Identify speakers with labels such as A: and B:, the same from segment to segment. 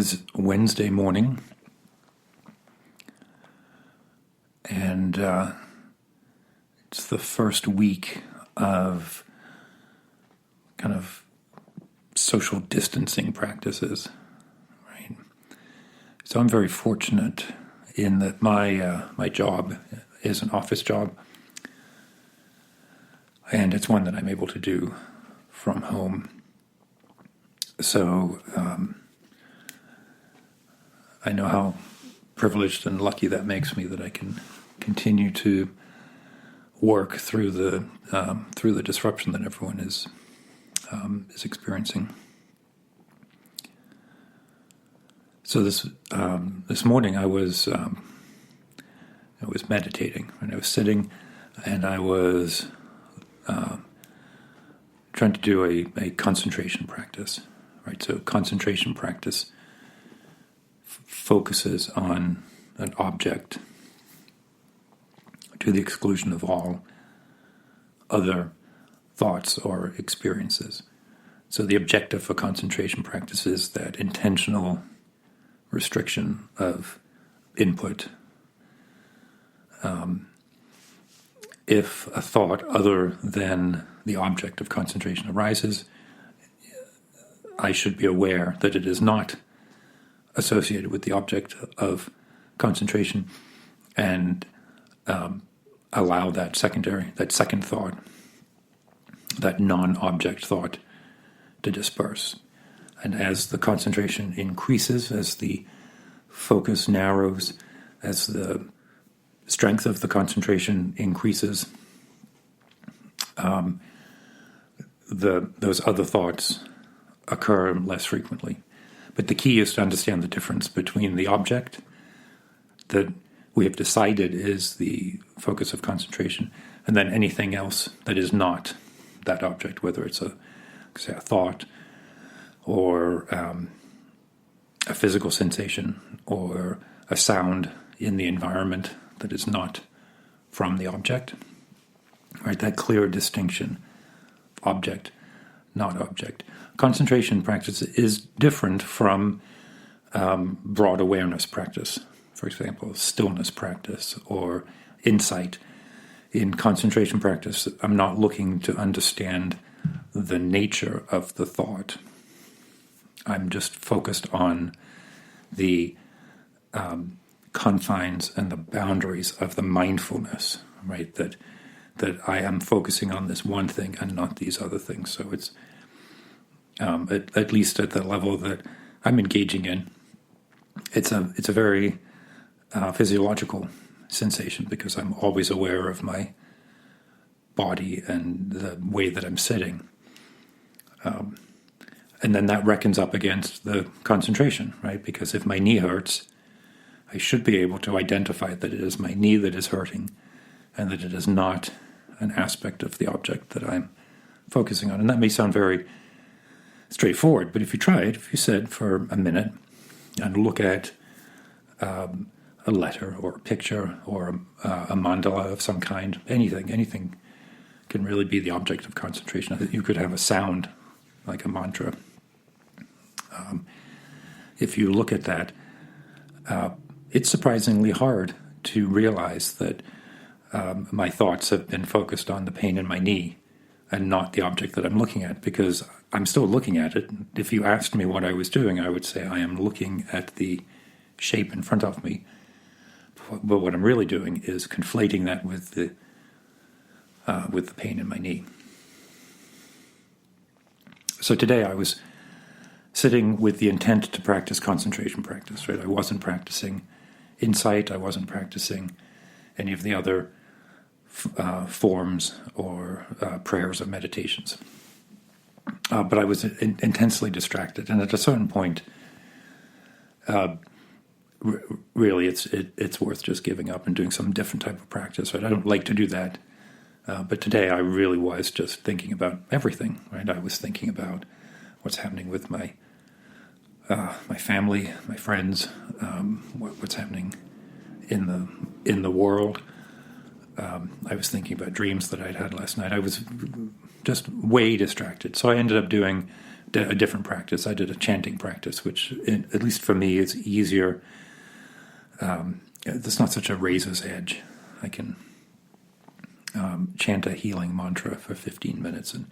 A: is Wednesday morning, and it's the first week of kind of social distancing practices, right? So I'm very fortunate in that my job is an office job, and it's one that I'm able to do from home. So I know how privileged and lucky that makes me, that I can continue to work through the disruption that everyone is experiencing. So this morning I was meditating, and I was sitting, and I was trying to do a concentration practice, right? So concentration practice focuses on an object to the exclusion of all other thoughts or experiences. So the objective for concentration practice is that intentional restriction of input. If a thought other than the object of concentration arises, I should be aware that it is not associated with the object of concentration, and allow that second thought, that non-object thought, to disperse. And as the concentration increases, as the focus narrows, as the strength of the concentration increases, those other thoughts occur less frequently. But the key is to understand the difference between the object that we have decided is the focus of concentration, and then anything else that is not that object, whether it's a thought or a physical sensation or a sound in the environment that is not from the object. Right, that clear distinction, object, not object. Concentration practice is different from broad awareness practice, for example, stillness practice or insight. In concentration practice, I'm not looking to understand the nature of the thought. I'm just focused on the confines and the boundaries of the mindfulness, right? That I am focusing on this one thing and not these other things. So it's at least at the level that I'm engaging in, it's a very physiological sensation, because I'm always aware of my body and the way that I'm sitting. And then that reckons up against the concentration, right? Because if my knee hurts, I should be able to identify that it is my knee that is hurting, and that it is not an aspect of the object that I'm focusing on. And that may sound very straightforward, but if you try it, if you sit for a minute and look at a letter or a picture or a mandala of some kind, anything can really be the object of concentration. You could have a sound, like a mantra. If you look at that, it's surprisingly hard to realize that my thoughts have been focused on the pain in my knee and not the object that I'm looking at, because I'm still looking at it. If you asked me what I was doing, I would say I am looking at the shape in front of me. But what I'm really doing is conflating that with the pain in my knee. So today I was sitting with the intent to practice concentration practice, right? I wasn't practicing insight. I wasn't practicing any of the other forms or prayers or meditations. But I was intensely distracted. And at a certain point, really it's worth just giving up and doing some different type of practice, right? I don't like to do that. But today I really was just thinking about everything, right? I was thinking about what's happening with my family, my friends, what's happening in the world. I was thinking about dreams that I'd had last night. I was just way distracted. So I ended up doing a different practice. I did a chanting practice, which, at least for me, is easier. It's not such a razor's edge. I can chant a healing mantra for 15 minutes and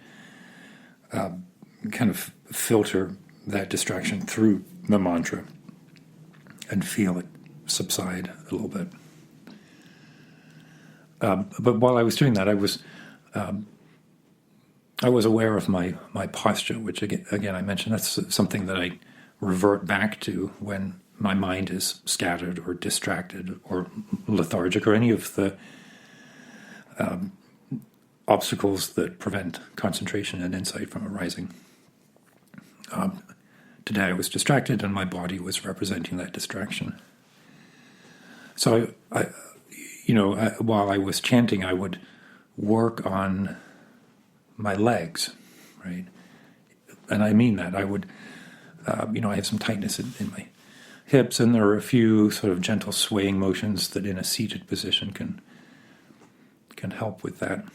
A: kind of filter that distraction through the mantra and feel it subside a little bit. But while I was doing that, I was aware of my posture, which again I mentioned that's something that I revert back to when my mind is scattered or distracted or lethargic or any of the obstacles that prevent concentration and insight from arising. Today I was distracted and my body was representing that distraction. So while I was chanting, I would work on my legs, right? And I mean that. I would, I have some tightness in my hips, and there are a few sort of gentle swaying motions that in a seated position can help with that.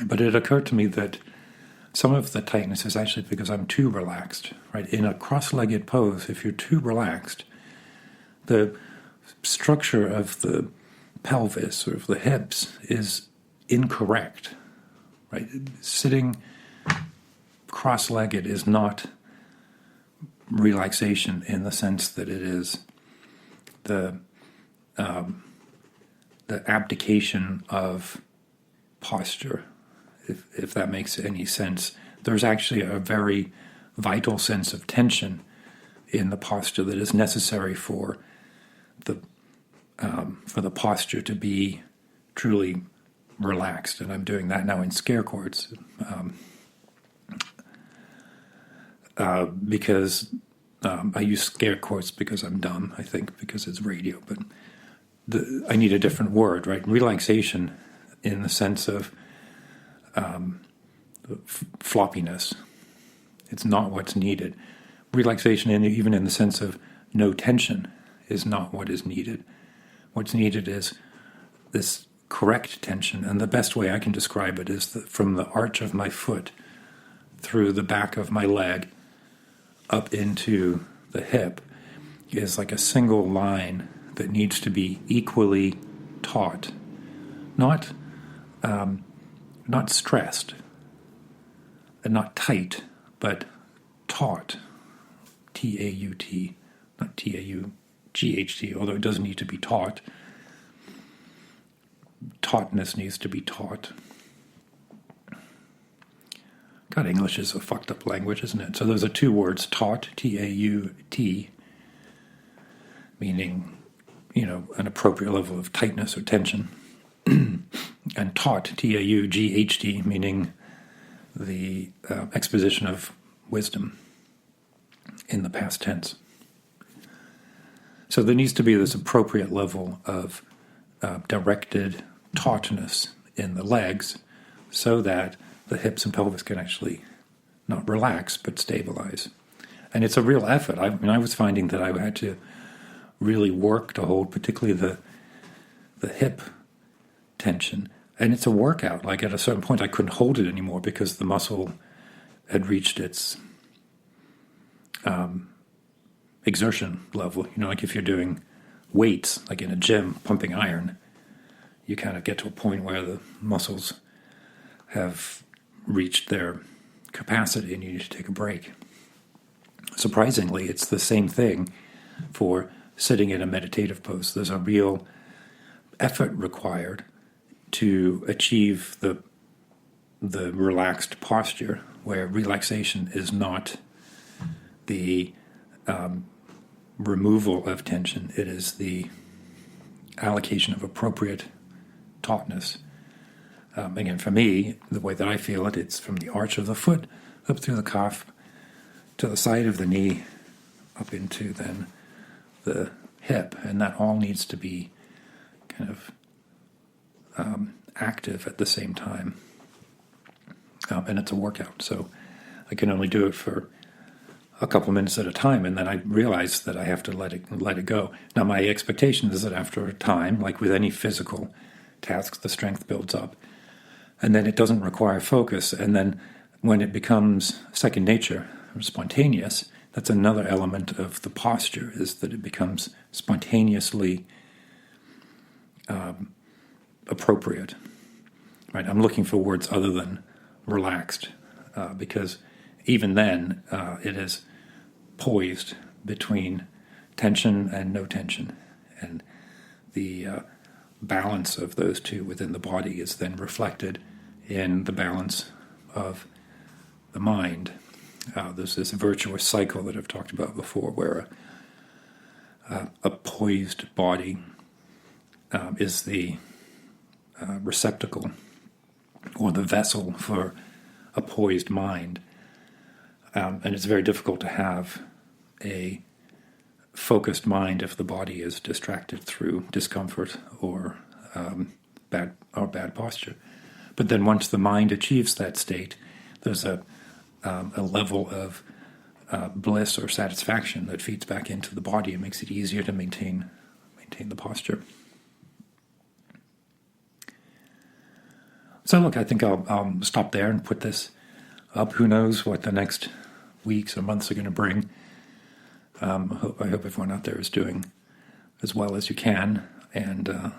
A: But it occurred to me that some of the tightness is actually because I'm too relaxed, right? In a cross-legged pose, if you're too relaxed, the structure of the pelvis or of the hips is incorrect, right? Sitting cross-legged is not relaxation in the sense that it is the abdication of posture, if that makes any sense. There's actually a very vital sense of tension in the posture that is necessary for the posture to be truly relaxed. And I'm doing that now in scare quotes because I use scare quotes because I'm dumb, I think, because it's radio. But I need a different word, right? Relaxation in the sense of floppiness. It's not what's needed. Relaxation, even in the sense of no tension, is not what is needed. What's needed is this correct tension, and the best way I can describe it is that from the arch of my foot through the back of my leg up into the hip is like a single line that needs to be equally taut, not stressed and not tight, but taut, T-A-U-T, not T-A-U-G-H-T, although it does need to be taut. Tautness needs to be taught. God, English is a fucked up language, isn't it? So those are two words, taut, T-A-U-T, meaning, an appropriate level of tightness or tension, and taut, T-A-U-G-H-T, meaning the exposition of wisdom in the past tense. So there needs to be this appropriate level of directed tautness in the legs so that the hips and pelvis can actually not relax but stabilize. And it's a real effort. I was finding that I had to really work to hold particularly the hip tension. And it's a workout. Like at a certain point I couldn't hold it anymore because the muscle had reached its exertion level. Like if you're doing weights, like in a gym, pumping iron, you kind of get to a point where the muscles have reached their capacity and you need to take a break. Surprisingly, it's the same thing for sitting in a meditative pose. There's a real effort required to achieve the relaxed posture, where relaxation is not the removal of tension, it is the allocation of appropriate tautness. Again, for me, the way that I feel it, it's from the arch of the foot up through the calf to the side of the knee up into then the hip, and that all needs to be kind of active at the same time. And it's a workout, so I can only do it for a couple minutes at a time, and then I realize that I have to let it go. Now, my expectation is that after a time, like with any physical tasks, the strength builds up, and then it doesn't require focus, and then when it becomes second nature or spontaneous, that's another element of the posture, is that it becomes spontaneously appropriate. Right? I'm looking for words other than relaxed, because even then it is poised between tension and no tension, and the balance of those two within the body is then reflected in the balance of the mind. There's this virtuous cycle that I've talked about before, where a poised body is the receptacle or the vessel for a poised mind. And it's very difficult to have a focused mind if the body is distracted through discomfort or bad posture. But then once the mind achieves that state, there's a level of bliss or satisfaction that feeds back into the body and makes it easier to maintain the posture. So look, I think I'll stop there and put this up. Who knows what the next weeks or months are going to bring. I hope everyone out there is doing as well as you can, and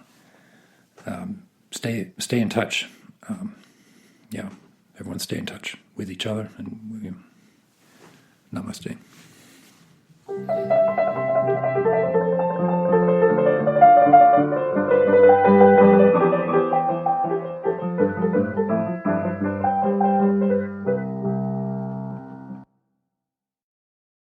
A: stay in touch. Everyone stay in touch with each other, and namaste.